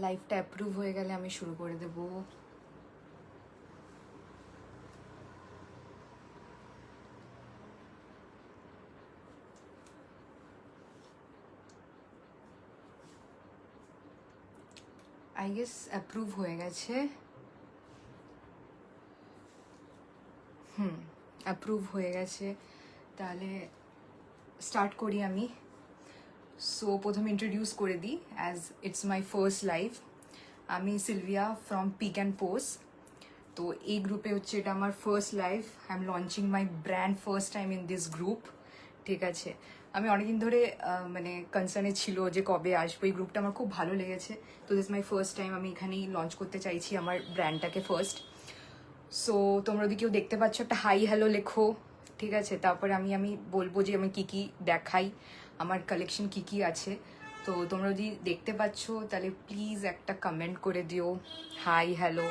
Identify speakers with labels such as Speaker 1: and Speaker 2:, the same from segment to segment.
Speaker 1: লাইভটা অ্যাপ্রুভ হয়ে গেলে আমি শুরু করে দেব। আই গেস অ্যাপ্রুভ হয়ে গেছে। অ্যাপ্রুভ হয়ে গেছে, তাহলে স্টার্ট করি আমি। সো প্রথমে ইন্ট্রোডিউস করে দিই, as it's my first live. আমি Silvia from Pick and Pose. তো এই গ্রুপে হচ্ছে এটা আমার first live. I am launching my brand first time in this group. ঠিক আছে, আমি অনেকদিন ধরে মানে কনসার্নে ছিল যে কবে আসবো। এই গ্রুপটা আমার খুব ভালো লেগেছে, তো দিস মাই ফার্স্ট টাইম। আমি এখানেই লঞ্চ করতে চাইছি আমার ব্র্যান্ডটাকে ফার্স্ট। সো তোমরা যদি কেউ দেখতে পাচ্ছ একটা হাই হ্যালো লেখো, ঠিক আছে। তারপরে আমি বলবো যে আমি কী কী দেখাই, আমার কালেকশন কী কী আছে। তো তোমরা যদি দেখতে পাচ্ছ তাহলে প্লিজ একটা কমেন্ট করে দিও, হাই হ্যালো।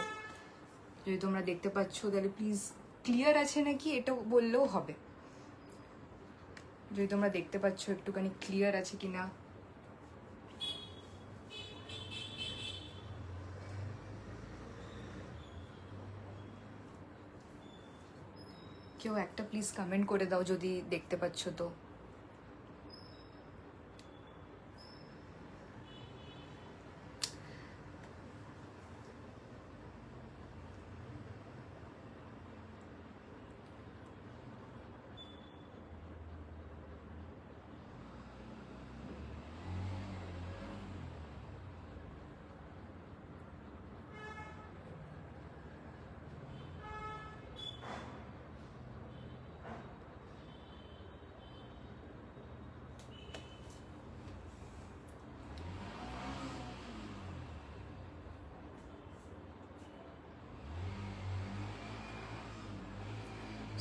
Speaker 1: যদি তোমরা দেখতে পাচ্ছ তাহলে প্লিজ ক্লিয়ার আছে নাকি এটা বললেও হবে। যদি তোমরা দেখতে পাচ্ছ একটুখানি ক্লিয়ার আছে কিনা। কেউ একটা প্লিজ কমেন্ট করে দাও যদি দেখতে পাচ্ছ। তো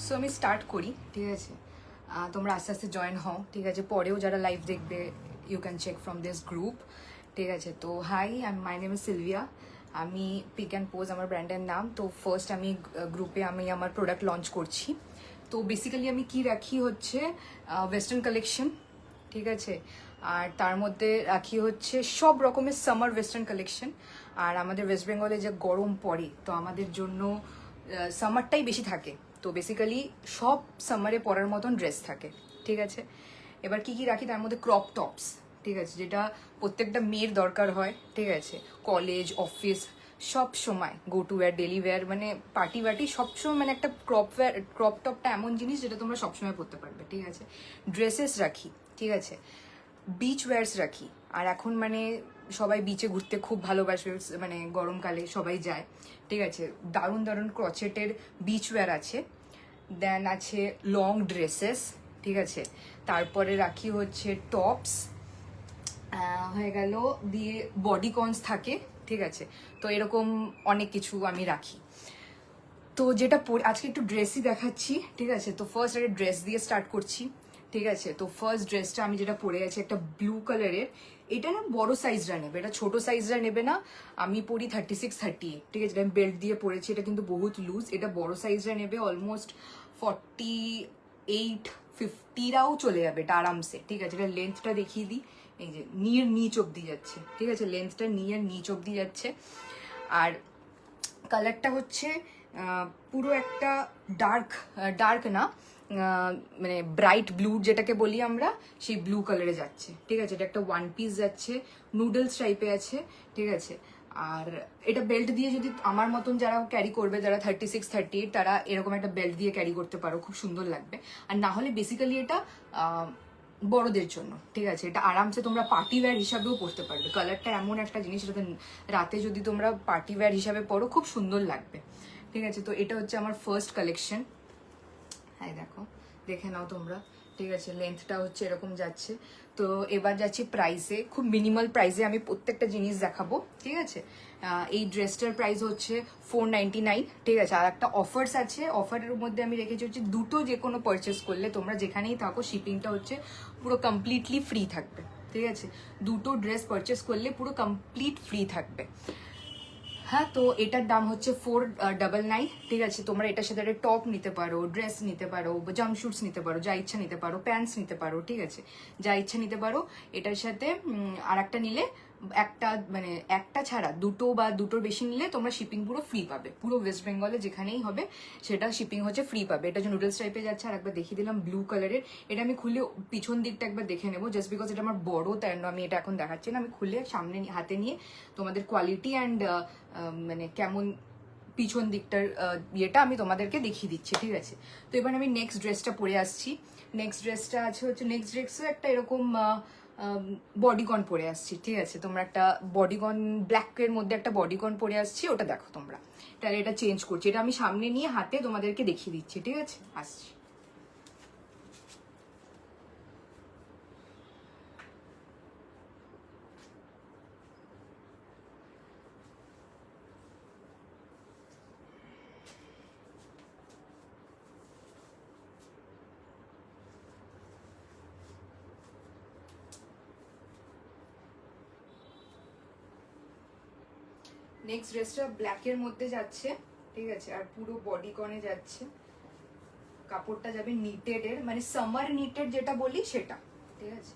Speaker 1: সো আমি স্টার্ট করি, ঠিক আছে। তোমরা আস্তে আস্তে জয়েন হও, ঠিক আছে। পরেও যারা লাইভ দেখবে, you can check from this group, ঠিক আছে। তো hi, my name is Silvia. আমি পিক অ্যান্ড পোজ আমার ব্র্যান্ডের নাম। তো ফার্স্ট আমি গ্রুপে আমি আমার প্রোডাক্ট লঞ্চ করছি। তো বেসিক্যালি আমি কি রাখি হচ্ছে ওয়েস্টার্ন কালেকশন, ঠিক আছে। আর তার মধ্যে রাখি হচ্ছে সব রকমের সামার ওয়েস্টার্ন কালেকশন। আর আমাদের ওয়েস্ট বেঙ্গলে যে গরম পড়ে, তো আমাদের জন্য সামারটাই বেশি থাকে। তো বেসিক্যালি সব সামারে পরার মতন ড্রেস থাকে, ঠিক আছে। এবার কি কি রাখি তার মধ্যে ক্রপ টপস, ঠিক আছে, যেটা প্রত্যেকটা মেয়ের দরকার হয়, ঠিক আছে। কলেজ, অফিস, সব সময় go to wear, daily wear, মানে পার্টি ওয়ার্টি সবসময়, মানে একটা ক্রপ টপটা এমন জিনিস যেটা তোমরা সবসময় পরতে পারবে, ঠিক আছে। ড্রেসেস রাখি, ঠিক আছে। বিচ ওয়্যার্স রাখি। আর এখন মানে সবাই বিচে ঘুরতে খুব ভালোবাসে, মানে গরমকালে সবাই যায়, ঠিক আছে। দারুণ দারুণ ক্রচেটের বিচ ওয়্যার আছে। দেন আছে লং ড্রেসেস, ঠিক আছে। তারপরে রাখি হচ্ছে টপস, হয়ে গেল, দিয়ে বডি কনস থাকে, ঠিক আছে। তো এরকম অনেক কিছু আমি রাখি। তো যেটা আজকে একটু ড্রেসই দেখাচ্ছি, ঠিক আছে। তো ফার্স্ট একটা ড্রেস দিয়ে স্টার্ট করছি, ঠিক আছে। তো ফার্স্ট ড্রেসটা আমি যেটা পরে আছি একটা ব্লু কালারের। এটা না বড় সাইজরা নেবে, এটা ছোট সাইজরা নেবে না। আমি পরি 36, 38, ঠিক আছে। আমি বেল্ট দিয়ে পরেছি, এটা কিন্তু বহুত লুজ। এটা বড় সাইজরা নেবে, অলমোস্ট 48, 50রাও চলে যাবে এটা আরামসে, ঠিক আছে। এটা লেন্থটা দেখিয়ে দিই, এই যে নিচ অব্দি যাচ্ছে, ঠিক আছে। লেন্থটা নিচ অব্দি যাচ্ছে। আর কালারটা হচ্ছে পুরো একটা ডার্ক না, মানে ব্রাইট ব্লু যেটাকে বলি আমরা, সেই ব্লু কালারে যাচ্ছে, ঠিক আছে। এটা একটা ওয়ান পিস যাচ্ছে, নুডলস টাইপে আছে, ঠিক আছে। আর এটা বেল্ট দিয়ে যদি আমার মতন যারা ক্যারি করবে, যারা 36, 38, তারা এরকম একটা বেল্ট দিয়ে ক্যারি করতে পারো, খুব সুন্দর লাগবে। আর না হলে বেসিক্যালি এটা বড়দের জন্য, ঠিক আছে। এটা আরামসে তোমরা পার্টি ওয়্যার হিসাবেও পরতে পারবে। কালারটা এমন একটা জিনিস, এটাতে রাতে যদি তোমরা পার্টি ওয়্যার হিসাবে পরো খুব সুন্দর লাগবে, ঠিক আছে। তো এটা হচ্ছে আমার ফার্স্ট কালেকশন। হ্যাঁ দেখো, দেখে নাও তোমরা, ঠিক আছে। লেন্থটা হচ্ছে এরকম যাচ্ছে। তো এবার যাচ্ছি প্রাইসে, খুব মিনিমাল প্রাইসে আমি প্রত্যেকটা জিনিস দেখাবো, ঠিক আছে। এই ড্রেসটার প্রাইস হচ্ছে 499, ঠিক আছে। আর একটা অফার্স আছে, অফারের মধ্যে আমি রেখেছি হচ্ছে দুটো যে কোনো পারচেস করলে তোমরা যেখানেই থাকো, শিপিংটা হচ্ছে পুরো কমপ্লিটলি ফ্রি থাকবে, ঠিক আছে। দুটো ড্রেস পারচেস করলে পুরো কমপ্লিট ফ্রি থাকবে। হ্যাঁ, তো এটার দাম হচ্ছে 499, ঠিক আছে। তোমরা এটার সাথে একটা টপ নিতে পারো, ড্রেস নিতে পারো, জাম্পশুটস নিতে পারো, যা ইচ্ছা নিতে পারো, প্যান্টস নিতে পারো, ঠিক আছে। যা ইচ্ছা নিতে পারো। এটার সাথে আর একটা নিলে একটা মানে একটা ছাড়া দুটো বা দুটোর বেশি নিলে তোমরা শিপিং পুরো ফ্রি পাবে, পুরো ওয়েস্ট বেঙ্গলে যেখানেই হবে সেটা শিপিং হচ্ছে ফ্রি পাবে। এটা যে নুডলস টাইপে যাচ্ছে, আর একবার দেখিয়ে দিলাম ব্লু কালারের। এটা আমি খুলে পিছন দিকটা একবার দেখে নেবো, জাস্ট বিকজ এটা আমার বড়, তাই আমি এটা এখন দেখাচ্ছি না। আমি খুলে সামনে হাতে নিয়ে তোমাদের কোয়ালিটি অ্যান্ড মানে কেমন পিছন দিকটার ইয়েটা আমি তোমাদেরকে দেখিয়ে দিচ্ছি, ঠিক আছে। তো এবার আমি নেক্সট ড্রেসটা পরে আসছি। নেক্সট ড্রেসটা আছে হচ্ছে, নেক্সট ড্রেসও একটা এরকম বডিকন পরে আসছি, ঠিক আছে। তোমরা একটা বডিকন ব্ল্যাকের মধ্যে একটা বডিকন পরে আসছি, ওটা দেখো তোমরা। তাহলে এটা চেঞ্জ করছি, এটা আমি সামনে নিয়ে হাতে তোমাদেরকে দেখিয়ে দিচ্ছি, ঠিক আছে। আসছি। নেক্সট ড্রেসটা ব্ল্যাকের মধ্যে যাচ্ছে, ঠিক আছে, আর পুরো বডিকনে যাচ্ছে। কাপড়টা যাবে নিটেড এর, মানে সামার নিটেড যেটা বলি সেটা, ঠিক আছে।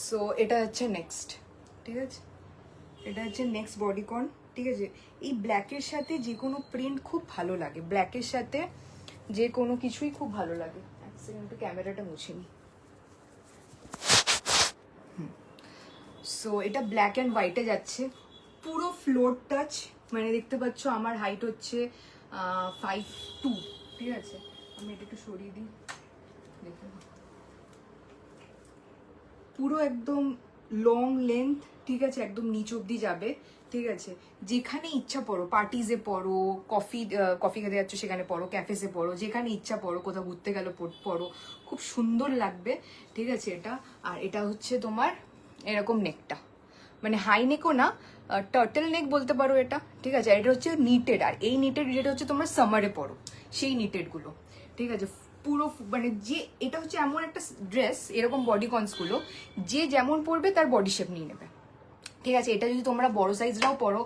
Speaker 1: সো এটা হচ্ছে নেক্সট, ঠিক আছে। এটা হচ্ছে নেক্সট বডিকন, ঠিক আছে। এই ব্ল্যাকের সাথে যে কোনো প্রিন্ট খুব ভালো লাগে, ব্ল্যাকের সাথে যে কোনো কিছুই খুব ভালো লাগে। এক সেকেন্ড, একটু ক্যামেরাটা মুছে নি। সো এটা ব্ল্যাক অ্যান্ড হোয়াইটে যাচ্ছে, পুরো ফ্লোর টাচ, মানে দেখতে পাচ্ছ আমার হাইট হচ্ছে 5'2", ঠিক আছে। আমি এটা একটু সরিয়ে দিই, দেখে পুরো একদম লং লেন্থ, ঠিক আছে, একদম নিচ অব্দি যাবে, ঠিক আছে। যেখানে ইচ্ছা পড়ো, পার্টিজে পড়ো, কফি খেতে যাচ্ছ সেখানে পড়ো, ক্যাফেসে পড়ো, যেখানে ইচ্ছা পড়ো, কোথাও ঘুরতে গেলে পড়ো, খুব সুন্দর লাগবে, ঠিক আছে এটা। আর এটা হচ্ছে তোমার এরকম নেকটা, মানে হাই নেকও না, টার্টেল নেক বলতে পারো এটা, ঠিক আছে। আর এটা হচ্ছে নিটেড, আর এই নিটেড যেটা হচ্ছে তোমরা সামারে পড়ো সেই নিটেডগুলো, ঠিক আছে। পুরো মানে যে এটা হচ্ছে এমন একটা ড্রেস, এরকম বডি কনসগুলো যে যেমন পরবে তার বডি শেপ নিয়ে নেবে, ঠিক আছে। এটা যদি তোমরা বড় সাইজরাও পরো,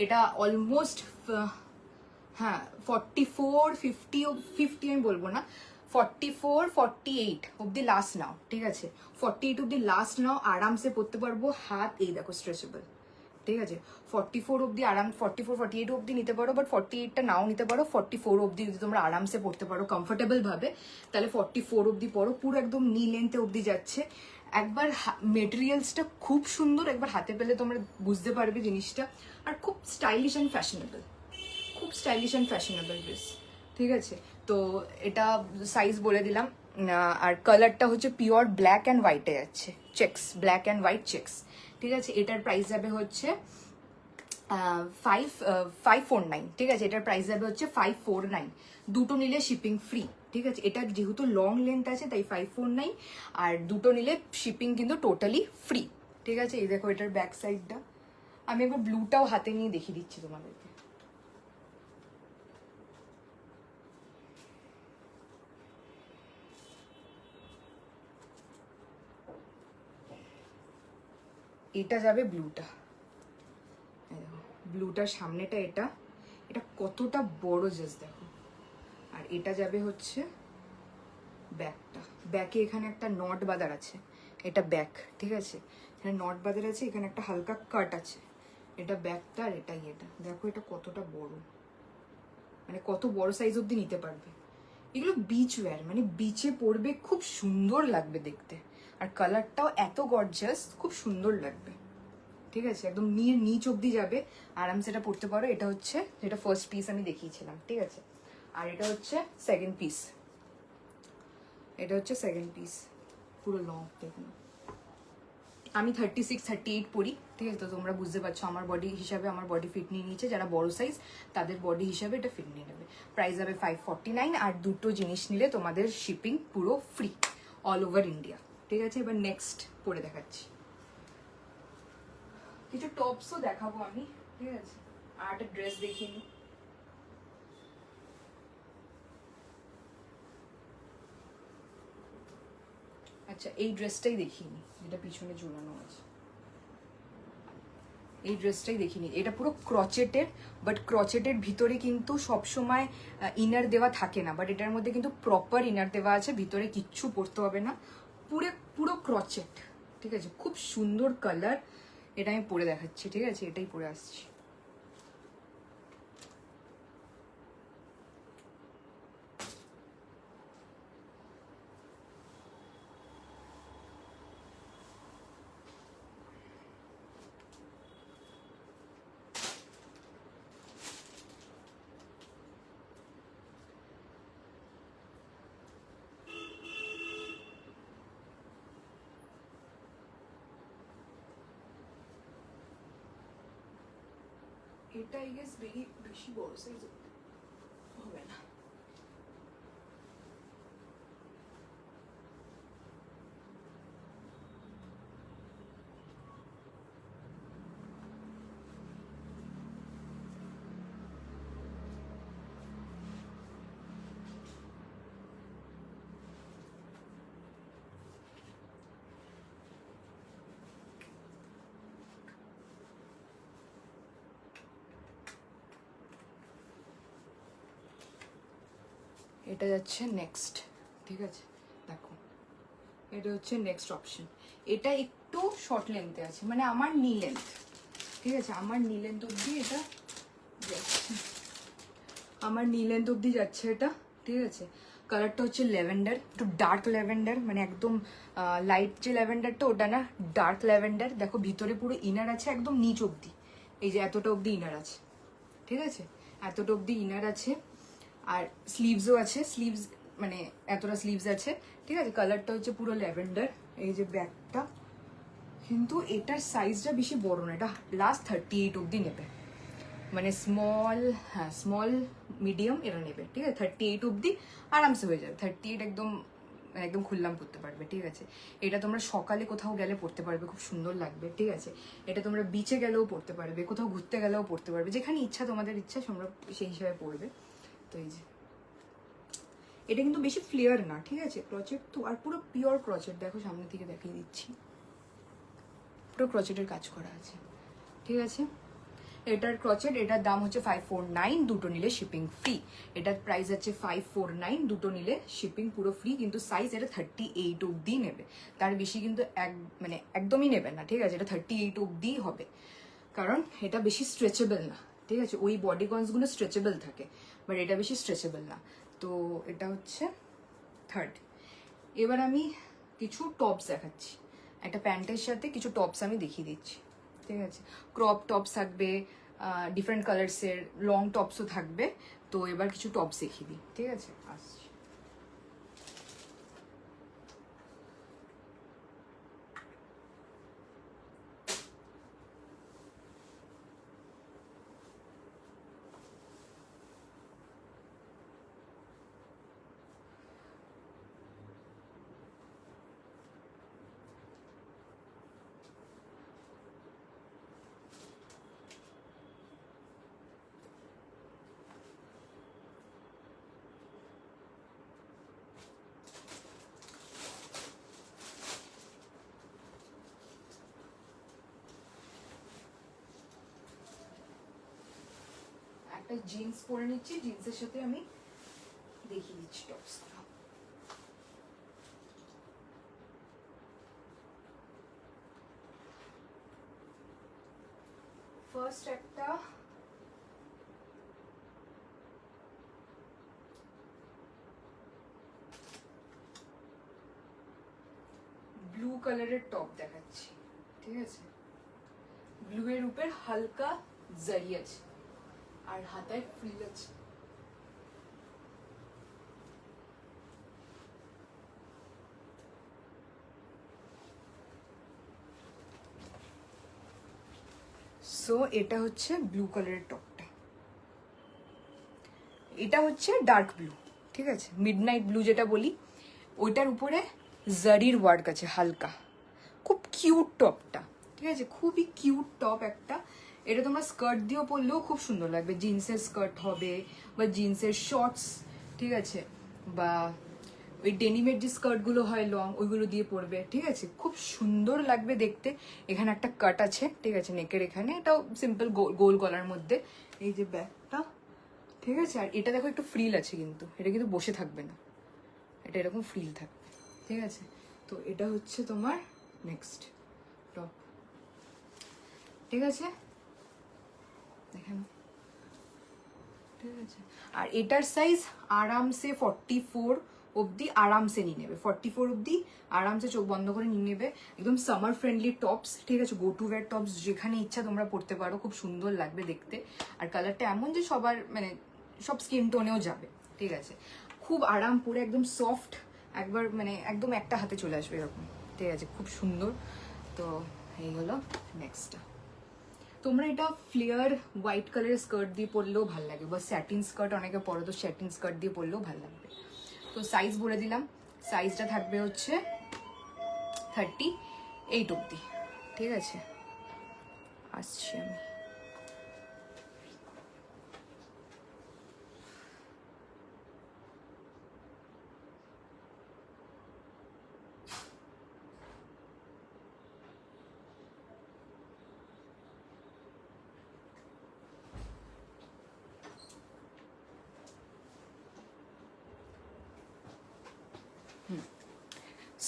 Speaker 1: এটা অলমোস্ট হ্যাঁ 44, 50 আমি বলবো না, 44, 48 অব্দি লাস্ট নাও, ঠিক আছে। 48 অব্দি লাস্ট নাও, আরামসে পরতে পারবো। হাত এই দেখো স্ট্রেচেবল, ঠিক আছে। 44 অব্দি আরাম, 44, 48 অব্দি নিতে পারো, বাট 48টা নাও নিতে পারো। 44 অব্দি যদি তোমরা আরামসে পড়তে পারো কমফোর্টেবল ভাবে, তাহলে 44 অব্দি পড়ো। পুরো একদম নি লেন্থে অব্দি যাচ্ছে। একবার মেটেরিয়ালসটা খুব সুন্দর, একবার হাতে পেলে তোমরা বুঝতে পারবে জিনিসটা। আর খুব স্টাইলিশ অ্যান্ড ফ্যাশনেবল, খুব স্টাইলিশ অ্যান্ড ফ্যাশনেবল ড্রেস, ঠিক আছে। তো এটা সাইজ বলে দিলাম। আর কালারটা হচ্ছে পিওর ব্ল্যাক অ্যান্ড হোয়াইটে যাচ্ছে, checks, black and white checks, ঠিক আছে। এটার প্রাইস যাবে হচ্ছে 549, ঠিক আছে। এটার প্রাইস যাবে হচ্ছে 549, দুটো নিলে শিপিং ফ্রি, ঠিক আছে। এটা যেহেতু লং লেন্থ আছে তাই 549, আর দুটো নিলে শিপিং কিন্তু টোটালি ফ্রি, ঠিক আছে। এই দেখো এটার ব্যাক সাইডটা, আমি একবার ব্লুটাও হাতে নিয়ে দেখিয়ে দিচ্ছি তোমাদেরকে। এটা যাবে ব্লুটা, ব্লুটার সামনেটা এটা, এটা কতটা বড় জাস্ট দেখো। আর এটা যাবে হচ্ছে ব্যাকটা, ব্যাকে এখানে একটা নট বাঁধার আছে, এটা ব্যাক, ঠিক আছে। এখানে নট বাঁধার আছে, এখানে একটা হালকা কাট আছে, এটা ব্যাকটা। আর এটাই, এটা দেখো এটা কতটা বড়, মানে কত বড় সাইজ অব্দি নিতে পারবে। এগুলো বিচ ওয়্যার, মানে বিচে পরবে, খুব সুন্দর লাগবে দেখতে। আর কালারটাও এত গর্জাস, খুব সুন্দর লাগবে, ঠিক আছে। একদম নিচ অব্দি যাবে, আরামসে এটা পড়তে পারো। এটা হচ্ছে যেটা ফার্স্ট পিস আমি দেখিয়েছিলাম, ঠিক আছে। আর এটা হচ্ছে সেকেন্ড পিস, এটা হচ্ছে সেকেন্ড পিস, পুরো লং দেখুন। আমি 36, 38 পরি, ঠিক আছে। তো তোমরা বুঝতে পারছো আমার বডি হিসাবে, আমার বডি ফিট নিয়ে নিয়েছে। যারা বড় সাইজ তাদের বডি হিসাবে এটা ফিট নিয়ে নেবে। প্রাইস হবে 549, আর দুটো জিনিস নিলে তোমাদের শিপিং পুরো ফ্রি অল ওভার ইন্ডিয়া, ঠিক আছে। এবার নেক্সট পরে দেখাচ্ছি, কিছু টপসও দেখাবো আমি, ঠিক আছে। আর একটা ড্রেস দেখিনি। আচ্ছা এই ড্রেসটাই দেখিনি, যেটা পিছনে ঝুলানো আছে, এই ড্রেসটাই দেখিনি। এটা পুরো ক্রচেটের, বাট ক্রচেটের ভিতরে কিন্তু সবসময় ইনার দেওয়া থাকে না, বাট এটার মধ্যে কিন্তু প্রপার ইনার দেওয়া আছে, ভিতরে কিচ্ছু পরতে হবে না, পুরো পুরো ক্রচেট, ঠিক আছে? খুব সুন্দর কালার। এটা আমি পরে দেখাচ্ছি, ঠিক আছে? এটাই পরে আসছি। এটা আই গেস বেশি বড় সাইজ হবে না। এটা যাচ্ছে নেক্সট, ঠিক আছে? দেখো এটা হচ্ছে নেক্সট অপশন। এটা একটু শর্ট লেন্থে আছে, মানে আমার নি লেন্থ, ঠিক আছে? আমার নি লেন্থ অব্দি এটা যাচ্ছে, আমার নি লেন্থ অব্দি যাচ্ছে এটা, ঠিক আছে? কালারটা হচ্ছে ল্যাভেন্ডার, একটু ডার্ক ল্যাভেন্ডার, মানে একদম লাইট যে ল্যাভেন্ডারটা ওটা না, ডার্ক ল্যাভেন্ডার। দেখো ভিতরে পুরো ইনার আছে একদম নিচ অব্দি, এই যে এতটা অব্দি ইনার আছে, ঠিক আছে? এতটা অব্দি ইনার আছে, আর স্লিভসও আছে, স্লিভস মানে এতটা স্লিভস আছে, ঠিক আছে? কালারটা হচ্ছে পুরো ল্যাভেন্ডার। এই যে ব্যাগটা, কিন্তু এটার সাইজটা বেশি বড় না, এটা লাস্ট 38 অব্দি নেবে, মানে স্মল, হ্যাঁ স্মল মিডিয়াম এরা নেবে, ঠিক আছে? 38 অব্দি আরামসে হয়ে যাবে, 38 একদম মানে একদম খুললাম পরতে পারবে, ঠিক আছে? এটা তোমরা সকালে কোথাও গেলে পরতে পারবে, খুব সুন্দর লাগবে, ঠিক আছে? এটা তোমরা বিচে গেলেও পরতে পারবে, কোথাও ঘুরতে গেলেও পরতে পারবে, যেখানে ইচ্ছা তোমাদের ইচ্ছা তোমরা সেই হিসাবে পরবে। তো এই যে এটা কিন্তু বেশি ফ্লেয়ার না, ঠিক আছে? ক্রচেট তো, আর পুরো পিওর ক্রচেট, দেখো সামনে থেকে দেখিয়ে দিচ্ছি, পুরো ক্রচেটের কাজ করা আছে, ঠিক আছে? এটার ক্রচেট, এটার দাম হচ্ছে 549, দুটো নিলে শিপিং ফ্রি। এটার প্রাইস আছে 549, দুটো নিলে শিপিং পুরো ফ্রি, কিন্তু সাইজ এটা 38 অব্দি নেবে, তার বেশি কিন্তু মানে একদমই নেবে না, ঠিক আছে? এটা 38 অব্দি হবে, কারণ এটা বেশি স্ট্রেচেবল না, ঠিক আছে? ওই বডিকনসগুলো স্ট্রেচেবল থাকে, বাট এটা বেশি স্ট্রেচেবল না। তো এটা হচ্ছে থার্ড। এবার আমি কিছু টপস দেখাচ্ছি, একটা প্যান্টের সাথে কিছু টপস আমি দেখিয়ে দিচ্ছি, ঠিক আছে? ক্রপ টপস থাকবে, ডিফারেন্ট কালার্সের লং টপসও থাকবে। তো এবার কিছু টপস দেখিয়ে দিই, ঠিক আছে? আসছি। একটা জিন্স পরে নিচ্ছি, জিন্সের সাথে আমি দেখিয়ে দিচ্ছি টপস। ফার্স্ট একটা ব্লু কালারের টপ দেখাচ্ছি, ঠিক আছে? ব্লু এর উপর হালকা জারি আছে, আর হাতায় ফ্রিল আছে। সো এটা হচ্ছে ব্লু কালারের টপটা, এটা হচ্ছে ডার্ক ব্লু, ঠিক আছে? মিডনাইট ব্লু যেটা বলি, ওইটার উপরে জারির ওয়ার্ক আছে হালকা, খুব কিউট টপটা, ঠিক আছে? খুবই কিউট টপ একটা। এটা তোমরা স্কার্ট দিয়েও পরলেও খুব সুন্দর লাগবে, জিন্সের স্কার্ট হবে বা জিন্সের শর্টস, ঠিক আছে? বা ওই ডেনিমের যে স্কার্টগুলো হয় লং, ওইগুলো দিয়ে পরবে, ঠিক আছে? খুব সুন্দর লাগবে দেখতে। এখানে একটা কাট আছে, ঠিক আছে, নেকের এখানে। এটাও সিম্পল গোল গলার মধ্যে। এই যে ব্যাগটা, ঠিক আছে? আর এটা দেখো একটু ফ্রিল আছে, কিন্তু এটা কিন্তু বসে থাকবে না, এটা এরকম ফ্রিল থাকবে, ঠিক আছে? তো এটা হচ্ছে তোমার নেক্সট টপ, ঠিক আছে? দেখেন, ঠিক আছে? আর এটার সাইজ আরামসে 44 অবধি আরামসে নিয়ে নেবে, 44 অবধি আরামসে চোখ বন্ধ করে নিয়ে নেবে। একদম সামার ফ্রেন্ডলি টপস, ঠিক আছে? গো টু ওয়্যার টপস, যেখানে ইচ্ছা তোমরা পরতে পারো, খুব সুন্দর লাগবে দেখতে। আর কালারটা এমন যে সবার মানে সব স্কিন টোনেও যাবে, ঠিক আছে? খুব আরাম, পরে একদম সফট, একবার মানে একদম একটা হাতে চলে আসবে এরকম, ঠিক আছে? খুব সুন্দর। তো এই হলো নেক্সটটা। তোমরা এটা ফ্লেয়ার হোয়াইট কালারের স্কার্ট দিয়ে পরলেও ভালো লাগে, বা স্যাটিন স্কার্ট অনেকে পরো, তো স্যাটিন স্কার্ট দিয়ে পরলেও ভালো লাগবে। তো সাইজ বলে দিলাম, সাইজটা থাকবে হচ্ছে 38 অবধি, ঠিক আছে? আসছি আমি।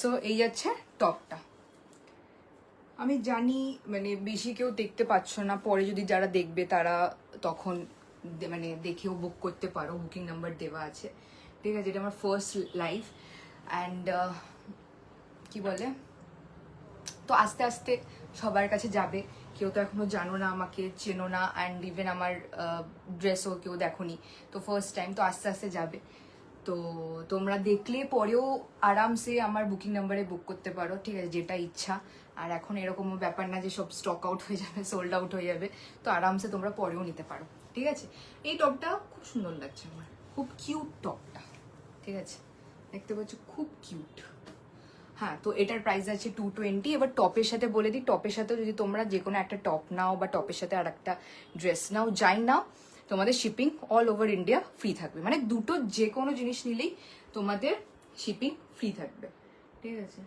Speaker 1: সো এই যাচ্ছে টপটা। আমি জানি মানে বেশি কেউ দেখতে পাচ্ছ না, পরে যদি যারা দেখবে তারা তখন মানে দেখেও বুক করতে পারো, বুকিং নাম্বার দেওয়া আছে, ঠিক আছে? এটা আমার ফার্স্ট লাইভ অ্যান্ড কি বলে, তো আস্তে আস্তে সবার কাছে যাবে। কেউ তো এখনো জানো না, আমাকে চেনো না, অ্যান্ড ইভেন আমার ড্রেসও কেউ দেখোনি, তো ফার্স্ট টাইম, তো আস্তে আস্তে যাবে। তো তোমরা দেখলে পরেও আরামসে আমার বুকিং নাম্বারে বুক করতে পারো, ঠিক আছে? যেটা ইচ্ছা। আর এখন এরকমও ব্যাপার না যে সব স্টক আউট হয়ে যাবে, সোল্ড আউট হয়ে যাবে, তো আরামসে তোমরা পরেও নিতে পারো, ঠিক আছে? এই টপটা খুব সুন্দর লাগছে আমার, খুব কিউট টপটা, ঠিক আছে? দেখতে পাচ্ছ, খুব কিউট। হ্যাঁ, তো এটার প্রাইস আছে 220। এবার টপের সাথে বলে দিই, টপের সাথে যদি তোমরা যে কোনো একটা টপ নাও বা টপের সাথে আর একটা ড্রেস নাও, যাই নাও, তোমাদের shipping all over India free থাকবে। মানে দুটো যে কোনো জিনিস নিলেই তোমাদের শিপিং ফ্রি থাকবে, ঠিক আছে?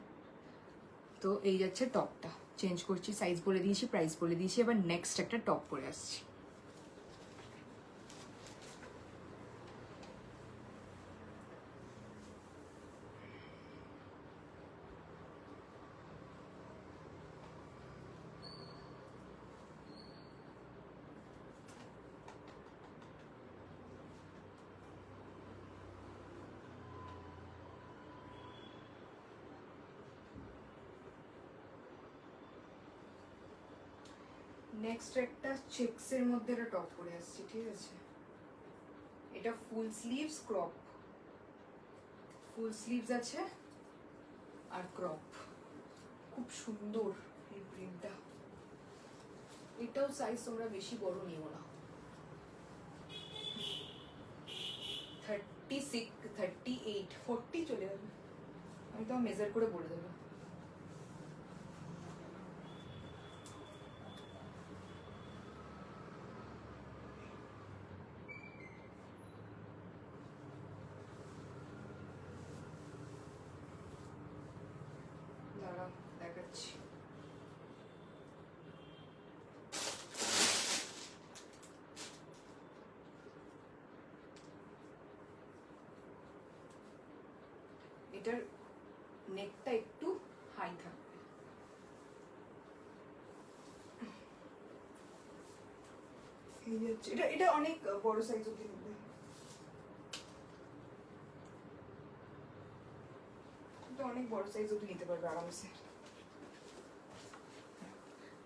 Speaker 1: তো এই যাচ্ছে টপটা। চেঞ্জ করছি, সাইজ বলে দিয়েছি, প্রাইস বলে দিয়েছি। এবার নেক্সট একটা টপ পরে আসছি। নেক্সট একটা চেক্সের মধ্যে একটা টপ পরে আসছি, ঠিক আছে? এটা ফুল স্লিভস ক্রপ, ফুল স্লিভস আছে আর ক্রপ, খুব সুন্দর এই প্রিন্টটা। এটাও সাইজ তোমরা বেশি বড় নিও না, 36, 38, 40 চলে যাবে। আমি তো মেজার করে বলে দেবো। দাঁড়াও, দেখাচ্ছি। এটার নেকটা একটু হাই থাকবে, এই হচ্ছে এটা। এটা অনেক বড় সাইজ অবধি নেবে, এটা অনেক বড় সাইজ অবধি নিতে পারবে আরামসে।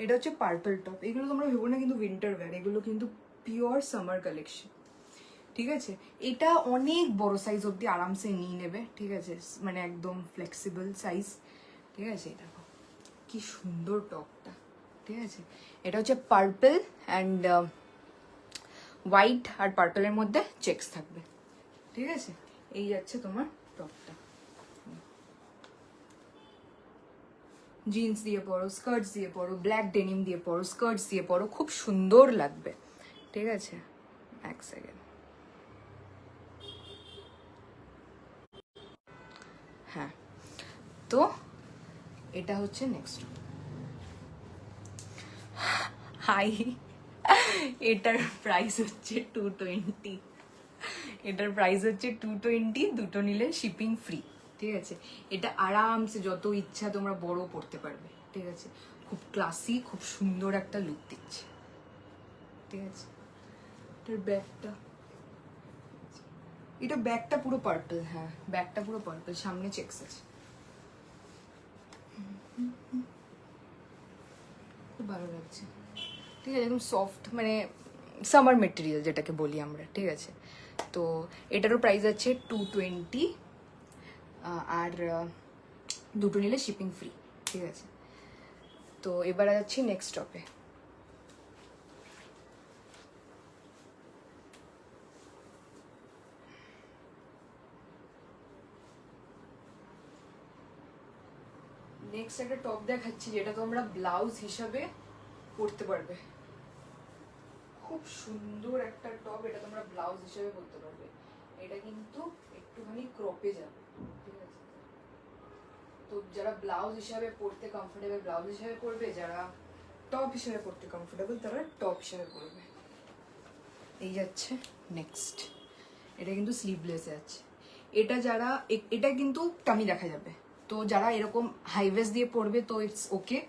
Speaker 1: এটা হচ্ছে পার্পল টপ। এগুলো তোমরা ভেবো না কিন্তু উইন্টার ওয়্যার, এগুলো কিন্তু পিওর সামার কালেকশন, ঠিক আছে? এটা অনেক বড় সাইজ অবধি আরামসে নিয়ে নেবে, ঠিক আছে? মানে একদম ফ্লেক্সিবল সাইজ, ঠিক আছে? এটা কি সুন্দর টপটা, ঠিক আছে? এটা হচ্ছে পার্পল অ্যান্ড হোয়াইট আর পার্পলের মধ্যে চেকস থাকবে, ঠিক আছে? এই যাচ্ছে তোমার টপটা। জিন্স দিয়ে পরো, স্কার্টস দিয়ে পরো, ব্ল্যাক ডেনিম দিয়ে পরো, স্কার্টস দিয়ে পরো, খুব সুন্দর লাগবে, ঠিক আছে? এক সেকেন্ড। হ্যাঁ, তো এটা হচ্ছে নেক্সট। হাই, এটার প্রাইস হচ্ছে 220। এটার প্রাইস হচ্ছে 220, দুটো নিলে শিপিং ফ্রি। ঠিক আছে, এটা আরামসে যত ইচ্ছা তোমরা বড় পড়তে পারবে। ঠিক আছে, খুব ক্লাসি, খুব সুন্দর একটা লুক দিচ্ছে। ঠিক আছে, এটার ব্যাগটা, এটা ব্যাগটা পুরো পার্পল। হ্যাঁ, ব্যাগটা পুরো পার্পল, সামনে চেকস আছে। খুব ভালো লাগছে। ঠিক আছে, একদম সফট, মানে সামার মেটেরিয়াল যেটাকে বলি আমরা। ঠিক আছে, তো এটারও প্রাইস আছে 220, আর দুটো নিলে শিপিং ফ্রি। ঠিক আছে, তো এবার যাচ্ছি নেক্সট স্টপে। নেক্সট একটা টপ দেখাচ্ছি যেটা তোমরা ব্লাউজ হিসাবে পরতে পারবে। খুব সুন্দর একটা টপ, এটা তোমরা ব্লাউজ হিসেবে পরতে পারবে। এটা কিন্তু একটুখানি ক্রপে যাবে। ঠিক আছে, তো যারা ব্লাউজ হিসাবে পরতে কমফোর্টেবল ব্লাউজ হিসাবে পরবে, যারা টপ হিসেবে পরতে কমফোর্টেবল তারা টপ হিসেবে পরবে। এই যাচ্ছে নেক্সট, এটা কিন্তু স্লিভলেসে আছে। এটা যারা এটা কিন্তু টামি দেখা যাবে, তো যারা এরকম হাইভেস দিয়ে পরবে তো ইটস ওকে,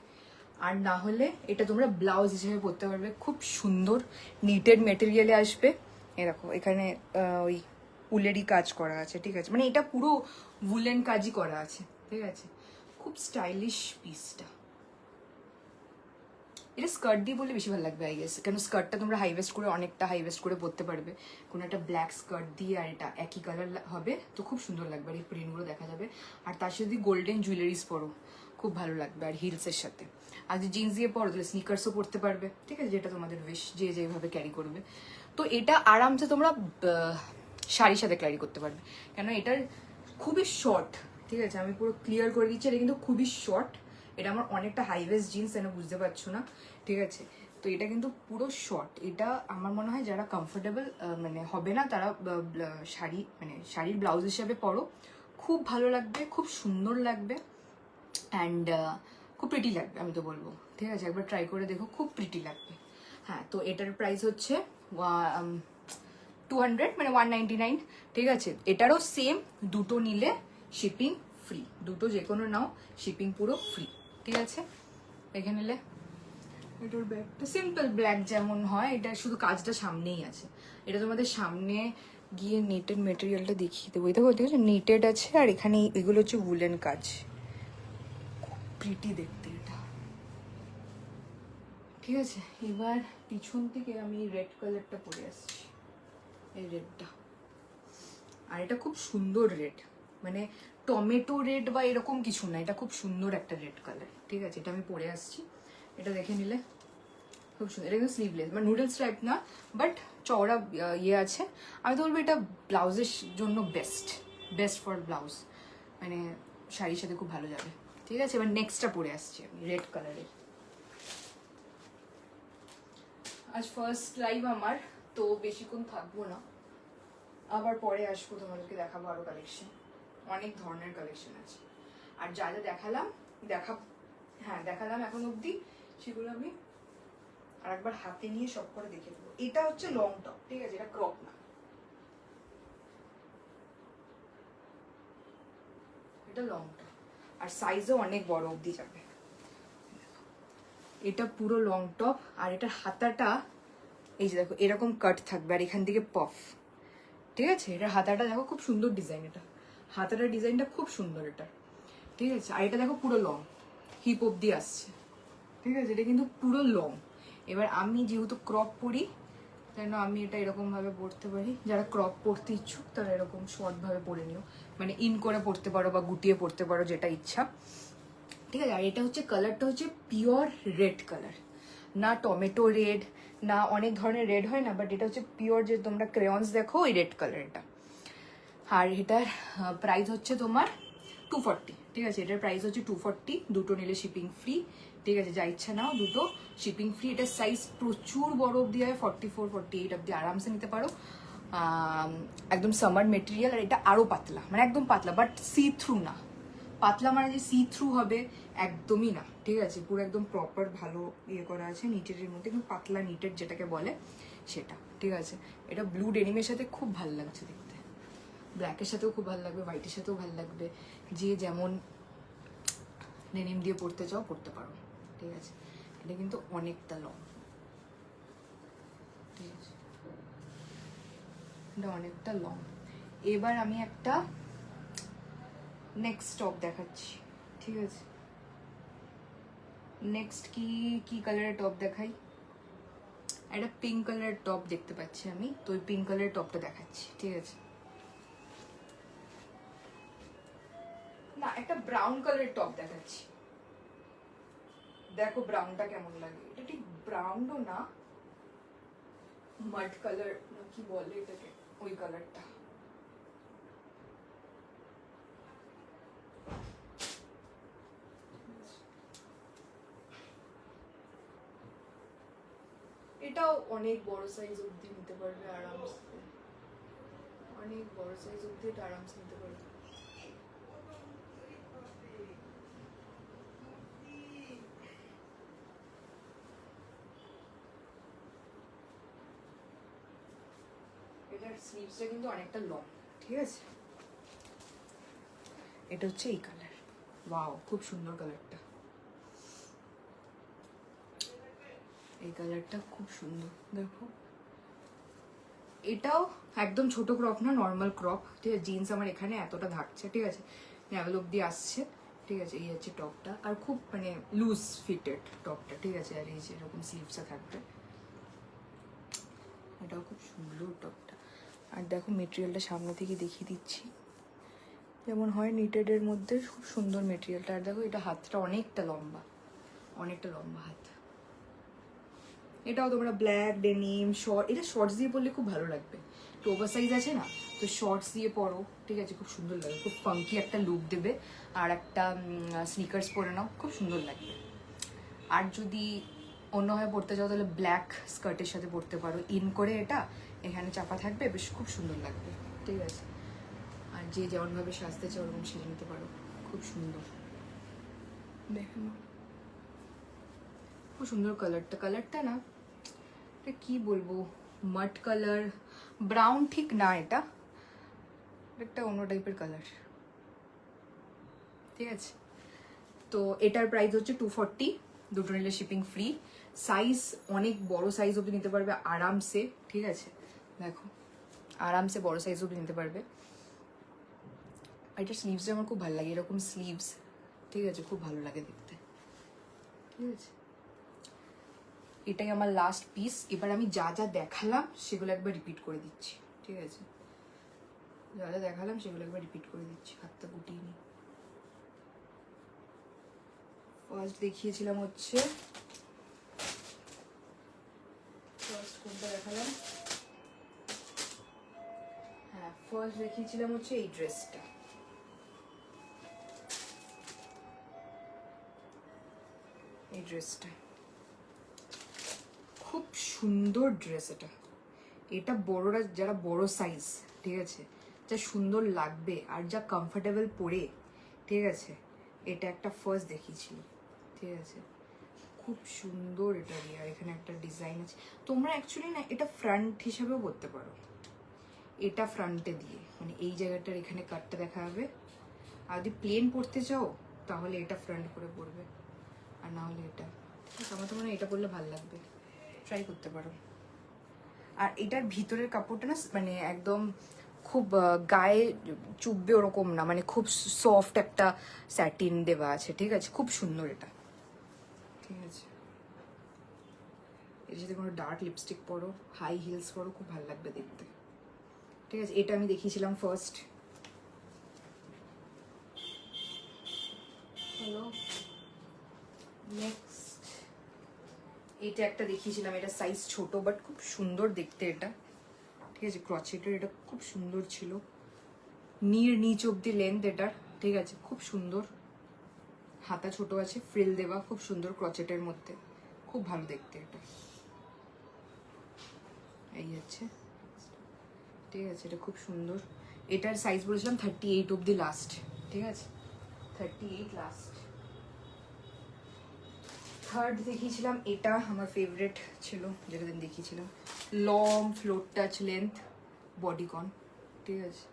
Speaker 1: আর না হলে এটা তোমরা ব্লাউজ হিসেবে পরতে পারবে। খুব সুন্দর নিটেড মেটেরিয়ালে আসবে। এ দেখো এখানে ওই উলেরই কাজ করা আছে। ঠিক আছে, মানে এটা পুরো উলেন কাজই করা আছে। ঠিক আছে, খুব স্টাইলিশ পিসটা। এটা স্কার্ট দিয়ে বললে বেশি ভালো লাগবে আই গেস, কেন স্কার্টটা তোমরা হাইভেস্ট করে, অনেকটা হাইভেস্ট করে পরতে পারবে। কোনো একটা ব্ল্যাক স্কার্ট দিয়ে, আর এটা একই কালার হবে, তো খুব সুন্দর লাগবে। আর এই প্রিন্টগুলো দেখা যাবে, আর তার সাথে যদি গোল্ডেন জুয়েলারিস পরো খুব ভালো লাগবে, আর হিলসের সাথে। আর যদি জিন্স দিয়ে পরো তাহলে স্নিকার্সও পরতে পারবে। ঠিক আছে, যেটা তোমাদের উইশ, যে যেভাবে ক্যারি করবে। তো এটা আরামসে তোমরা শাড়ির সাথে ক্যারি করতে পারবে, কেন এটার খুবই শর্ট। ঠিক আছে, আমি পুরো ক্লিয়ার করে দিচ্ছি, এটা কিন্তু খুবই শর্ট। এটা আমার অনেকটা হাইভেস্ট জিন্স, যেন বুঝতে পারছো না। ঠিক আছে, তো এটা কিন্তু পুরো শর্ট। এটা আমার মনে হয় যারা কমফোর্টেবল মানে হবে না তারা শাড়ি, মানে শাড়ির ব্লাউজ হিসাবে পরো, খুব ভালো লাগবে, খুব সুন্দর লাগবে, অ্যান্ড খুব প্রিটি লাগবে আমি তো বলবো। ঠিক আছে, একবার ট্রাই করে দেখো, খুব প্রিটি লাগবে। হ্যাঁ, তো এটার প্রাইস হচ্ছে 200, মানে 199। ঠিক আছে, এটারও সেম, দুটো নিলে শিপিং ফ্রি। দুটো যে কোনো নাও, শিপিং পুরো ফ্রি। ঠিক আছে, এখানে নিলে এটার ব্যাগটা সিম্পল ব্ল্যাক যেমন হয়, এটা শুধু কাজটা সামনেই আছে। এটা তোমাদের সামনে গিয়ে নেটেড মেটেরিয়ালটা দেখিয়ে দেবো। দেখো, ঠিক আছে, নেটেড আছে, আর এখানে এগুলো হচ্ছে উলেন কাজ। খুব প্রিটি দেখতে এটা। ঠিক আছে, এবার পিছন থেকে আমি রেড কালারটা পরে আসছি, এই রেডটা। আর এটা খুব সুন্দর রেড, মানে টমেটো রেড বা এরকম কিছু না, এটা খুব সুন্দর একটা রেড কালার। ঠিক আছে, এটা আমি পরে আসছি, এটা দেখে নিলে খুব সুন্দর। এটা কিন্তু স্লিভলেস, মানে নুডলস টাইপ না, বাট চওড়া ইয়ে আছে। আমি তো বলবো এটা ব্লাউজের জন্য বেস্ট, বেস্ট ফর ব্লাউজ, মানে শাড়ির সাথে খুব ভালো যাবে। ঠিক আছে, এবার নেক্সটটা পরে আসছি আমি রেড কালারের। আজ ফার্স্ট লাইভ আমার, তো বেশিক্ষণ থাকবো না, আবার পরে আসবো, তোমাদেরকে দেখাবো আরো কালেকশন। অনেক ধরনের কালেকশন আছে, আর যা যা দেখালাম এখন অবধি, সেগুলো আমি আর একবার হাতে নিয়ে সব করে দেখে দেবো। এটা হচ্ছে লং টপ। ঠিক আছে, এটা ক্রপ না, এটা লং টপ, আর সাইজও অনেক বড় অবধি যাবে। এটা পুরো লং টপ, আর এটার হাতাটা এই যে দেখো এরকম কাট থাকবে, আর এখান থেকে পফ। ঠিক আছে, এটার হাতাটা দেখো খুব সুন্দর ডিজাইন, এটা হাতাটার ডিজাইনটা খুব সুন্দর এটা। ঠিক আছে, আর এটা দেখো পুরো লং, হিপ অবধি আসছে। ঠিক আছে, এটা কিন্তু পুরো লং। এবার আমি যেহেতু ক্রপ পরি, যেন আমি এটা এরকম ভাবে পরতে পারি। যারা ক্রপ পরতে ইচ্ছুক তারা এরকম শর্ট ভাবে পরে নিও, মানে ইন করে পরতে পারো বা গুটিয়ে পরতে পারো, যেটা ইচ্ছা। ঠিক আছে, আর এটা হচ্ছে কালারটা হচ্ছে পিওর রেড কালার, না টমেটো রেড, না অনেক ধরনের রেড হয় না, বাট এটা হচ্ছে পিওর, যে তোমরা ক্রেয়ন্স দেখো ওই রেড কালার এটা। আর এটার প্রাইস হচ্ছে তোমার 240। ঠিক আছে, এটার প্রাইস হচ্ছে 240, দুটো নিলে শিপিং ফ্রি। ঠিক আছে, যা ইচ্ছা নাও, দুটো শিপিং ফ্রি। এটার সাইজ প্রচুর বড় অবধি হয়, 44, 48 অবধি আরামসে নিতে পারো। একদম সামার মেটেরিয়াল, আর এটা আরও পাতলা, মানে একদম পাতলা, বাট সি থ্রু না। পাতলা মানে যে সি থ্রু হবে একদমই না, ঠিক আছে, পুরো একদম প্রপার ভালো ইয়ে করা আছে নিটের মধ্যে, কিন্তু পাতলা নিটের যেটাকে বলে সেটা, ঠিক আছে। এটা ব্লু ডেনিমের সাথে খুব ভালো লাগছে দেখতে, ব্ল্যাকের সাথেও খুব ভালো লাগবে, হোয়াইটের সাথেও ভালো লাগবে, যে যেমন ডেনিম দিয়ে পরতে চাও পরতে পারো, ঠিক আছে। এটা কিন্তু অনেকটা লং, ঠিক আছে, এটা অনেকটা লং। এবার আমি একটা নেক্সট টপ দেখাচ্ছি, ঠিক আছে। নেক্সট কি কি কালারের টপ দেখাই? একটা পিঙ্ক কালারের টপ দেখতে পাচ্ছি আমি, তো ওই পিঙ্ক কালারের টপটা দেখাচ্ছি, ঠিক আছে। না, একটা ব্রাউন কালারের টপ দেখাচ্ছি, দেখো ব্রাউনটা কেমন লাগে। এটা ঠিক ব্রাউনও না, মাড কালার না কি বলে এটাকে, ওই কালারটা। এটাও অনেক বড় সাইজ অবধি নিতে পারবে আরামসে, অনেক বড় সাইজ অবধি এটা আরামসে নিতে পারবে। এটার স্লিভসটা কিন্তু অনেকটা লং, ঠিক আছে। এটা হচ্ছে এই কালার, ওয়াও খুব সুন্দর কালারটা, এই কালারটা খুব সুন্দর, দেখো। এটাও একদম ছোট ক্রপ না, নর্মাল ক্রপ, ঠিক আছে। জিন্স আমার এখানে এতটা থাকছে, ঠিক আছে, নেভেল অব্দি আসছে, ঠিক আছে। এই হচ্ছে টপটা, আর খুব মানে লুজ ফিটেড টপটা, ঠিক আছে। আর এই যে এরকম স্লিভসটা থাকবে, এটাও খুব সুন্দর টপটা। আর দেখো মেটেরিয়ালটা সামনে থেকে দেখিয়ে দিচ্ছি, যেমন হয় নিটেডের মধ্যে, খুব সুন্দর মেটেরিয়ালটা। আর দেখো এটা হাতটা অনেকটা লম্বা, অনেকটা লম্বা হাত। এটাও তোমরা ব্ল্যাক ডেনিম শর্ট, এটা শর্টস দিয়ে পরলে খুব ভালো লাগবে, তো ওভার সাইজ আছে না, তো শর্টস দিয়ে পরো, ঠিক আছে, খুব সুন্দর লাগবে, খুব ফাঙ্কি একটা লুক দেবে। আর একটা স্নিকার্স পরে নাও, খুব সুন্দর লাগবে। আর যদি অন্যভাবে পরতে চাও তাহলে ব্ল্যাক স্কার্টের সাথে পরতে পারো, ইন করে এটা এখানে চাপা থাকবে, বেশ খুব সুন্দর লাগবে, ঠিক আছে। আর যে যেমনভাবে সাজতে চাও ওরকম সেজে নিতে পারো, খুব সুন্দর, দেখে নাও, খুব সুন্দর কালারটা। কালারটা না, এটা কি বলবো, মাট কালার, ব্রাউন ঠিক না, এটা একটা অন্য টাইপের কালার, ঠিক আছে। তো এটার প্রাইস হচ্ছে 240, দুটো নিলে শিপিং ফ্রি। সাইজ অনেক বড় সাইজ অবধি নিতে পারবে আরামসে, ঠিক আছে, দেখো আরামসে বড় সাইজ অবধি নিতে পারবে। এটা স্লিভসটা আমার খুব ভালো লাগে, এরকম স্লিভস, ঠিক আছে, খুব ভালো লাগে দেখতে, ঠিক আছে। এটাই আমার লাস্ট পিস। এবার আমি যা যা দেখালাম সেগুলো একবার রিপিট করে দিচ্ছি, ঠিক আছে, যা যা দেখালাম সেগুলো একবার রিপিট করে দিচ্ছি, হাতটা গুটিয়ে নিই। ফার্স্ট দেখিয়েছিলাম হচ্ছে, ফার্স্ট কোনটা দেখালাম, হ্যাঁ ফার্স্ট দেখিয়েছিলাম হচ্ছে এই ড্রেসটা, এই ড্রেসটা খুব সুন্দর ড্রেস। এটা এটা বড়রা যারা বড় সাইজ, ঠিক আছে, যা সুন্দর লাগবে আর যা কমফোর্টেবল পরে, ঠিক আছে, এটা একটা ফার্স্ট দেখিয়েছিল, ঠিক আছে, খুব সুন্দর এটা দিয়ে। আর এখানে একটা ডিজাইন আছে, তোমরা অ্যাকচুয়ালি না এটা ফ্রন্ট হিসাবেও করতে পারো, এটা ফ্রন্টে দিয়ে, মানে এই জায়গাটার এখানে কাটটা দেখা যাবে। আর যদি প্লেন পরতে চাও তাহলে এটা ফ্রন্ট করে পরবে, আর না হলে এটা, ঠিক আছে। আমার তো মনে হয় এটা পরলে ভালো লাগবে, ট্রাই করতে পারো। আর এটার ভিতরের কাপড়টা না মানে একদম খুব গায়ে চুববে ওরকম না, মানে খুব সফট একটা স্যাটিন দেওয়া আছে, ঠিক আছে, খুব সুন্দর এটা, ঠিক আছে। এর সাথে কোনো ডার্ক লিপস্টিক পরো, হাই হিলস পরো, খুব ভালো লাগবে দেখতে, ঠিক আছে। এটা আমি দেখিয়েছিলাম ফার্স্ট, হ্যালো। নেক্সট এটা একটা দেখিয়েছিলাম, এটা সাইজ ছোট বাট খুব সুন্দর দেখতে এটা, ঠিক আছে, ক্রচেটের, এটা খুব সুন্দর ছিল, নিচ অব্দি লেন্থ এটার, ঠিক আছে, খুব সুন্দর, হাতা ছোট আছে, ফ্রিল দেওয়া, খুব সুন্দর ক্রচেটের মধ্যে, খুব ভালো দেখতে এটা, এই হচ্ছে, ঠিক আছে, এটা খুব সুন্দর। এটার সাইজ বলেছিলাম 38 অব্দি লাস্ট, ঠিক আছে, 38 লাস্ট। থার্ড দেখিয়েছিলাম, এটা আমার ফেভারিট ছিল, যেটা দিন দেখিয়েছিলাম, long floor touch length bodycon, ঠিক আছে,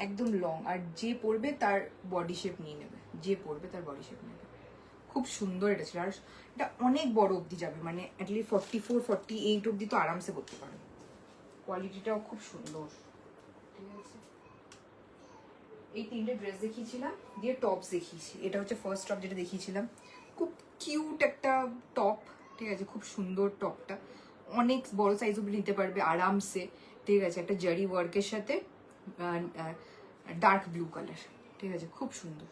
Speaker 1: একদম লং, আর যে পরবে তার বডি শেপ নিয়ে নেবে, যে পরবে তার বডি শেপ নেবে। খুব সুন্দর এটা ছিল, আর এটা অনেক বড় অবধি যাবে, মানে অ্যাটলিস্ট 44-48 অবধি তো আরামসে পরতে পারবে। কোয়ালিটিটাও খুব সুন্দর, ঠিক আছে। এই তিনটে ড্রেস দেখিয়েছিলাম, দিয়ে টপস দেখিয়েছি। এটা হচ্ছে ফার্স্ট টপ যেটা দেখিয়েছিলাম, খুব কিউট একটা টপ, ঠিক আছে, খুব সুন্দর টপটা, অনেক বড় সাইজ অব্দি নিতে পারবে আরামসে, ঠিক আছে, একটা জারি ওয়ার্কের সাথে ডার্ক ব্লু কালার, ঠিক আছে, খুব সুন্দর।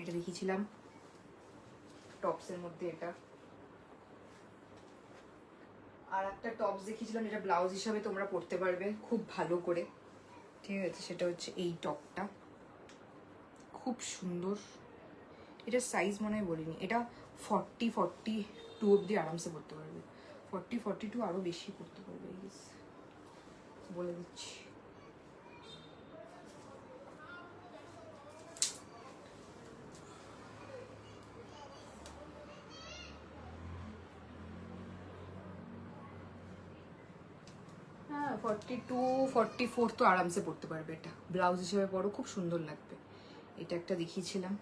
Speaker 1: এটা দেখিয়েছিলাম টপসের মধ্যে। এটা আর একটা টপস দেখিয়েছিলাম যেটা ব্লাউজ হিসাবে তোমরা পরতে পারবে খুব ভালো করে, ঠিক আছে, সেটা হচ্ছে এই টপটা, খুব সুন্দর। এটা সাইজ মনে হয় বলিনি, এটা 40-42 অব্দি আরামসে পরতে পারবে, 40-42 আরও বেশি পরতে পারবে, বলে দিচ্ছি। হ্যাঁ, 42-44 তো আরামসে পরতে পারবে, এটা ব্লাউজ হিসেবে পরো, খুব সুন্দর লাগবে। এটা একটা দেখিয়েছিলাম।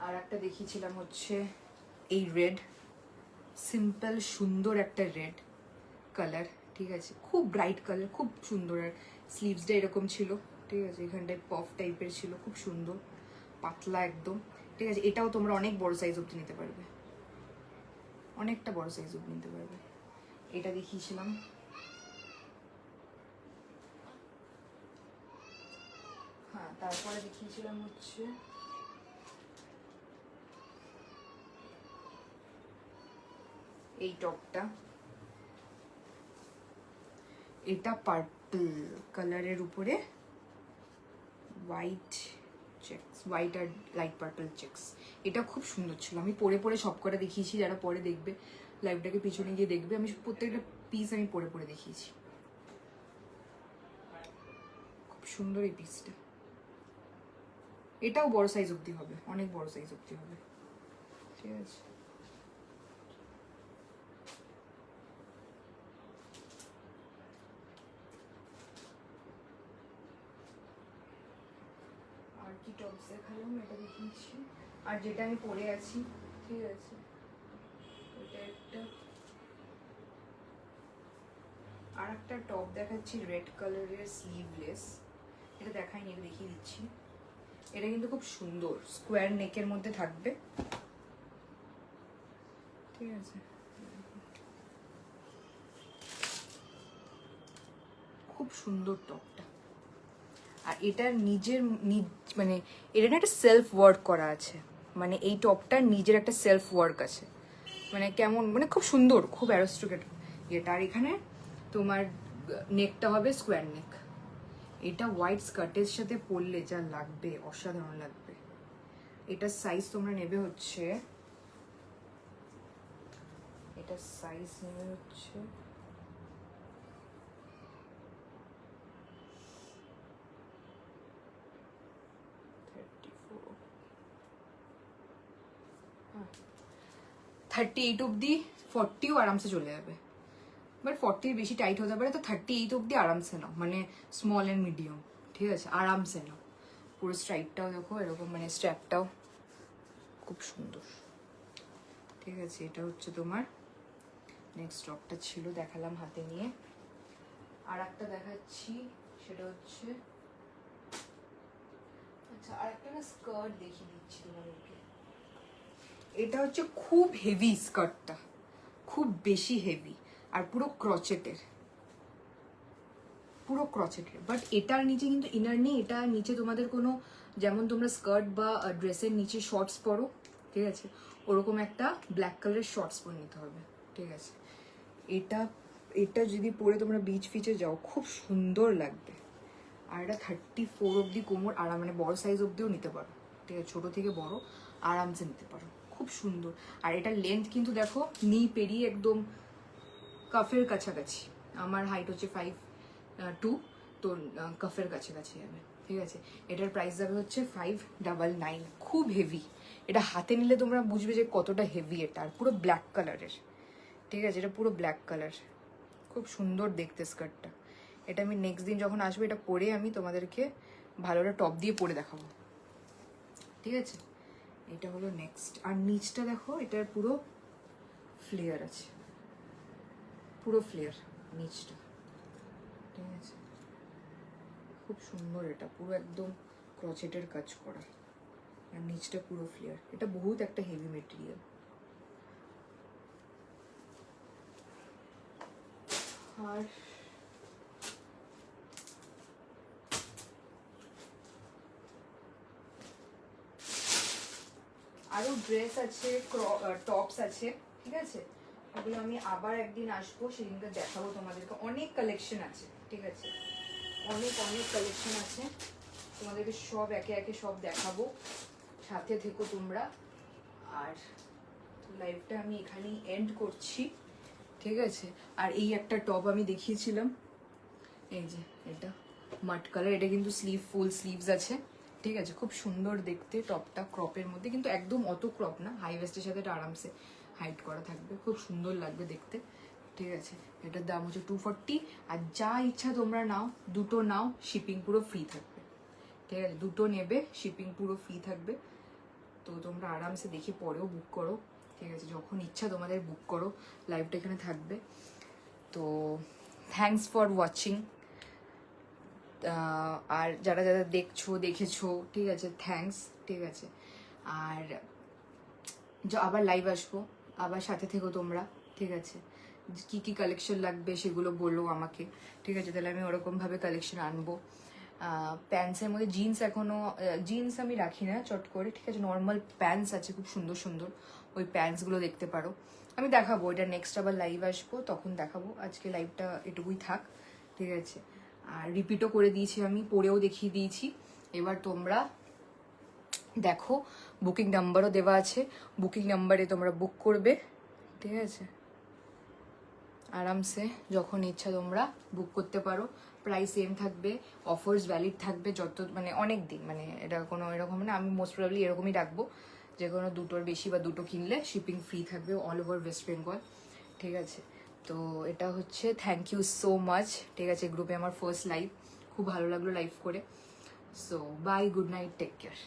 Speaker 1: আর একটা দেখিয়েছিলাম হচ্ছে এই রেড, সিম্পল সুন্দর একটা রেড কালার, ঠিক আছে, খুব ব্রাইট কালার, খুব সুন্দর। আর স্লিভসটা এরকম ছিল, ঠিক আছে, এখানটায় পফ টাইপের ছিল, খুব সুন্দর পাতলা একদম, ঠিক আছে। এটাও তোমরা অনেক বড় সাইজ অব্দি নিতে পারবে, অনেকটা বড় সাইজ অব্দি নিতে পারবে। এটা দেখিয়েছিলাম। হ্যাঁ, তারপরে দেখিয়েছিলাম হচ্ছে এই টপটা, এটা পার্পল কালারের উপরে হোয়াইট চেকস, হোয়াইট আর লাইট পার্পল চেকস। এটা খুব সুন্দর ছিল, আমি পরে পরে সব কটা দেখিয়েছি, যারা পরে দেখবে লাইভটাকে পিছনে গিয়ে দেখবে, আমি প্রত্যেকটা পিস আমি পরে পরে দেখিয়েছি। খুব সুন্দর এই পিসটা, এটাও বড় সাইজ অব্দি হবে, অনেক বড় সাইজ অব্দি হবে, ঠিক আছে। আর কি টপস দেখালাম, এটা দেখিয়েছি, আর যেটা আমি পরে আছি, ঠিক আছে, এটা একটা। আর একটা টপ দেখাচ্ছি রেড কালারের স্লিভলেস, এটা দেখাইনি, এটা দেখিয়ে দিচ্ছি। এটা কিন্তু খুব সুন্দর, স্কোয়ার নেকের মধ্যে থাকবে, ঠিক আছে, খুব সুন্দর টপটা। আর এটার নিজের মানে এটা না একটা সেলফ ওয়ার্ক করা আছে, মানে এই টপটার নিজের একটা সেলফ ওয়ার্ক আছে, মানে কেমন, মানে খুব সুন্দর, খুব অ্যারোস্টিকেট এটা। আর এখানে তোমার নেকটা হবে স্কোয়ার নেক, এটা হোয়াইট স্কার্টের সাথে পরলে যা লাগবে, অসাধারণ লাগবে। এটার সাইজ তোমরা নেবে হচ্ছে, এটার সাইজ নেবে হচ্ছে 38 অব্দি, 40ও আরামসে চলে যাবে, বাট 40 বেশি টাইট হতে পারে, তো 38 অব্দি আরামসে নাও, মানে স্মল অ্যান্ড মিডিয়াম, ঠিক আছে, আরামসে নাও। পুরো স্ট্রাইপটাও দেখো এরকম, মানে স্ট্র্যাপটাও খুব সুন্দর, ঠিক আছে। এটা হচ্ছে তোমার নেক্সট টপটা ছিল, দেখালাম হাতে নিয়ে। আর একটা দেখাচ্ছি, সেটা হচ্ছে, আচ্ছা আর একটা না স্কার্ট দেখিয়ে দিচ্ছি তোমাদেরকে। এটা হচ্ছে খুব হেভি স্কার্টটা, খুব বেশি হেভি, আর পুরো ক্রচেটের, পুরো ক্রচেটের, বাট এটার নিচে কিন্তু ইনার নেই, এটা নিচে তোমাদের কোনো, যেমন তোমরা স্কার্ট বা ড্রেসের নিচে শর্টস পরো, ঠিক আছে, ওরকম একটা ব্ল্যাক কালারের শর্টস পরে নিতে হবে, ঠিক আছে। এটা এটা যদি পরে তোমরা বিচ ফিচে যাও খুব সুন্দর লাগবে। আর এটা 34 অব্দি কোমর, আর মানে বড় সাইজ অব্দিও নিতে পারো, ঠিক আছে, ছোটো থেকে বড় আরামসে নিতে পারো, খুব সুন্দর। আর এটার লেন্থ কিন্তু দেখো নি পেরিয়ে একদম কাফের কাছাকাছি, আমার হাইট হচ্ছে 5'2", তোর কাফের কাছাকাছি যাবে, ঠিক আছে। এটার প্রাইস যাবে হচ্ছে 599, খুব হেভি। এটা হাতে নিলে তোমরা বুঝবে যে কতটা হেভি এটা, আর পুরো ব্ল্যাক কালারের, ঠিক আছে। এটা পুরো ব্ল্যাক কালার, খুব সুন্দর দেখতে স্কার্টটা। এটা আমি নেক্সট দিন যখন আসবো এটা পরে আমি তোমাদেরকে ভালো একটা টপ দিয়ে পরে দেখাবো, ঠিক আছে। এটা হলো নেক্সট। আর নিচটা দেখো, এটার পুরো ফ্লেয়ার আছে, পুরো ফ্লেয়ার নিচটা, ঠিক আছে। খুব সুন্দর, এটা পুরো একদম ক্রচেটের কাজ করা, আর নিচটা পুরো ফ্লেয়ার। এটা বহুত একটা হেভি মেটেরিয়াল। আর আরো ড্রেস আছে, টপস আছে, ঠিক আছে। ওগুলো আমি আবার একদিন আসবো, সেদিনকে দেখাবো তোমাদেরকে। অনেক কালেকশন আছে, ঠিক আছে, অনেক অনেক কালেকশন আছে, তোমাদেরকে সব একে একে সব দেখাবো, সাথে থেকো তোমরা। আর লাইভটা আমি এখানেই এন্ড করছি, ঠিক আছে। আর এই একটা টপ আমি দেখিয়েছিলাম, এই যে এটা মাট কালার, এটা কিন্তু ফুল স্লিভস আছে, ঠিক আছে। খুব সুন্দর দেখতে টপটা, ক্রপের মধ্যে, কিন্তু একদম অত ক্রপ না, হাই ওয়েস্টের সাথে এটা আরামসে হাইট করা থাকবে, খুব সুন্দর লাগবে দেখতে, ঠিক আছে। এটার দাম হচ্ছে 240। আর যা ইচ্ছা তোমরা নাও, দুটো নাও, শিপিং পুরো ফ্রি থাকবে, ঠিক আছে। দুটো নেবে, শিপিং পুরো ফ্রি থাকবে। তো তোমরা আরামসে দেখে পরেও বুক করো, ঠিক আছে। যখন ইচ্ছা তোমাদের বুক করো, লাইভটা এখানে থাকবে। তো থ্যাংকস ফর ওয়াচিং। আর যারা যারা দেখেছো, ঠিক আছে, থ্যাঙ্কস, ঠিক আছে। আর আবার লাইভ আসবো, আবার সাথে থেকো তোমরা, ঠিক আছে। কি কি কালেকশন লাগবে সেগুলো বলো আমাকে, ঠিক আছে, তাহলে আমি ওরকমভাবে কালেকশন আনবো। প্যান্টসের মধ্যে জিন্স, এখনো জিন্স আমি রাখি না চট করে, ঠিক আছে। নর্মাল প্যান্টস আছে খুব সুন্দর সুন্দর, ওই প্যান্টসগুলো দেখতে পারো, আমি দেখাবো। এটা নেক্সট আবার লাইভ আসবো, তখন দেখাবো। আজকে লাইভটা এটুকুই থাক, ঠিক আছে। আর রিপিটও করে দিয়েছি, আমি পরেও দেখিয়ে দিয়েছি। এবার তোমরা দেখো, বুকিং নাম্বারও দেওয়া আছে, বুকিং নাম্বারে তোমরা বুক করবে, ঠিক আছে। আরামসে যখন ইচ্ছা তোমরা বুক করতে পারো, প্রাইস সেম থাকবে, অফার্স ভ্যালিড থাকবে যত, মানে অনেক দিন, মানে এটা কোনো এরকম না। আমি মোস্ট প্রবাবলি এরকমই রাখবো, যে কোনো দুটোর বেশি বা দুটো কিনলে শিপিং ফ্রি থাকবে অল ওভার ওয়েস্ট বেঙ্গল, ঠিক আছে। তো এটা হচ্ছে, থ্যাংক ইউ সো মাচ, ঠিক আছে। গ্রুপে আমার ফার্স্ট লাইভ, খুব ভালো লাগলো লাইভ করে। So bye, good night, take care.